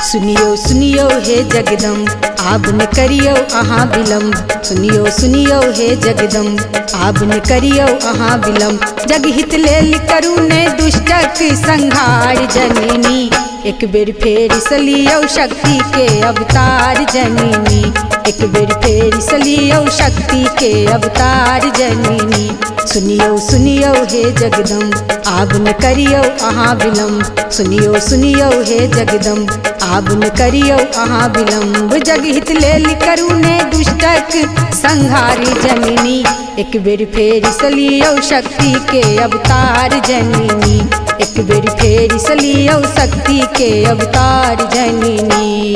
सुनियो सुनियो हे जगदम्ब आब न करियो अहाँ विलम्ब। सुनियो सुनियो हे जगदम्ब आब न करियो अहाँ विलम्ब। जगहित लेल करू ने दुष्टक संहार जननी। एक बेर फेर सलियो शक्ति के अवतार जननी। एक बेर फेर सलियो शक्ति के अवतार जननी। सुनियो सुनियो हे जगदम्ब आब न करियो अहाँ विलम्ब। सुनियो सुनियो हे जगदम्ब आब न करियो अहाँ विलम्ब। जगहित लेल करू ने दुष्टक संहारी जननी। एक बेर फेर सलियो शक्ति के अवतार जननी। एक बेर फेर सलियो शक्ति के अवतार जननी।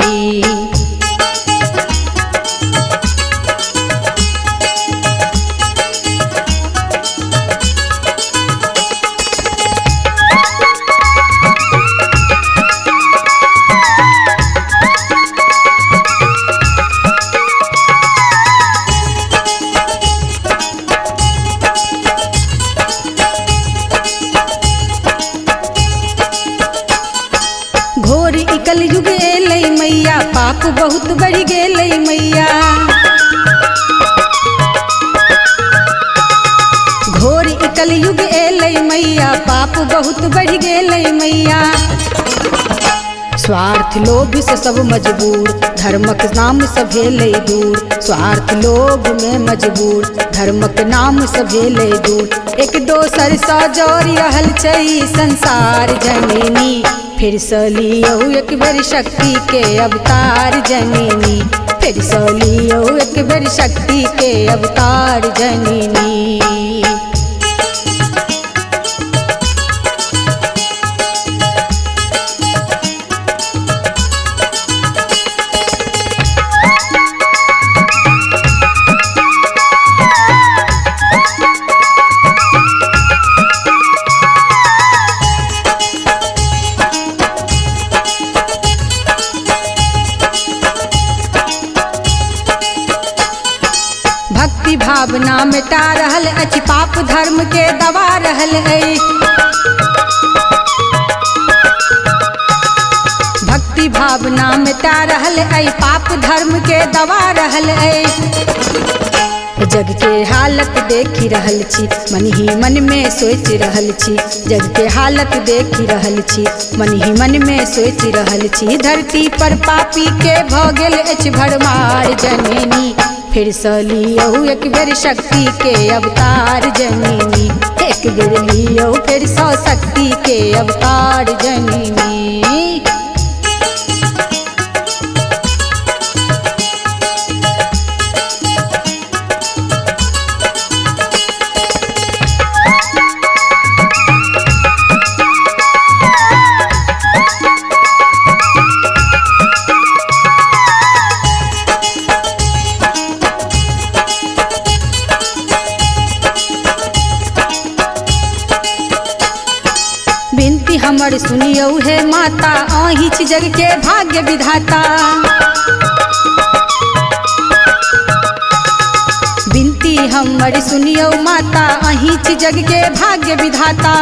घोर इकल युग एलै मैया पाप बहुत बढ़ गेलै मैया। घोर इकल युग एलै मैया पाप बहुत बढ़ गेलै मैया। स्वार्थ लोभ से सब मजबूर धर्मक नाम से भेलै दूर। स्वार्थ लोभ में मजबूर धर्मक नाम से भेलै दूर। एक दोसर सँ जोड़ि रहल छै संसार जननी। फिर सलियो एक बेर शक्ति के अवतार जननी। फिर सलियो एक बेर शक्ति के अवतार जननी। भक्ति भावना मिटा रहल अछि पाप धर्म के दबा रहल है। भक्ति भावना मिटा रहल है पाप धर्म के दबा रहल है। जग के हालत देखी रहल छी मन ही मन में सोच रहल छी। जग के हालत देखी रहल छी मन ही मन में सोच रहल छी। धरती पर पापी के भ गेल अछि भरमार जननी। फिर सलियो एक बेर शक्ति के अवतार जननी। एक बेर लियो फिर सौ शक्ति के अवतार जननी। बिनती हमर सुनियो हे माता अहि छी जग के भाग्य विधाता। बिनती हमर सुनियो माता अहि छी जग के भाग्य विधाता।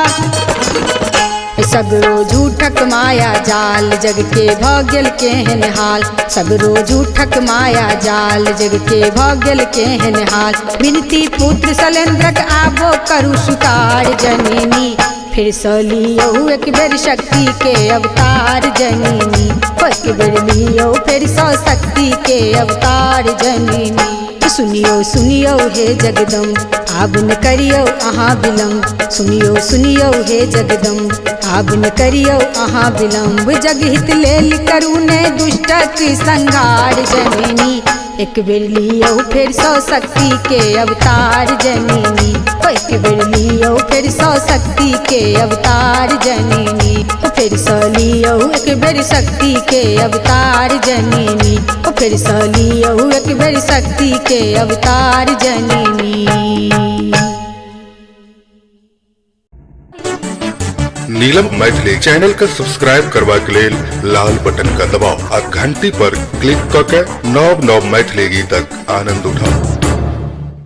सगरो झूठक माया जाल जग के भ गेल केहन हाल। सगरो झूठक माया जाल जग के भ गेल केहन हाल। बिनती पुत्र शैलेंद्रक आबो करू स्वीकार जननी। फिर सलियो एक बेर शक्ति के अवतार जननी। एक बेर लियो फिर सौ शक्ति के अवतार जननी। सुनियो सुनियो हे जगदम्ब आब न करियो अहाँ विलम्ब। सुनियो सुनियो हे जगदम्ब आब न करियो अहाँ विलम्ब। जगहित लेल करू ने दुष्टक संहार जननी। एक बेर लियो फिर सौ शक्ति के अवतार जननी। एक बेर लियो फिर सौ शक्ति के अवतार जननी। फिर सलियो एक बेर शक्ति के अवतार जननी। फिर सलियो एक बेर शक्ति के अवतार जननी। नीलम मैथिली चैनल का सब्सक्राइब करबा के लेल लाल बटन का दबाव आ घंटी पर क्लिक करके नव नव मैथिली गीतक आनंद उठाओ।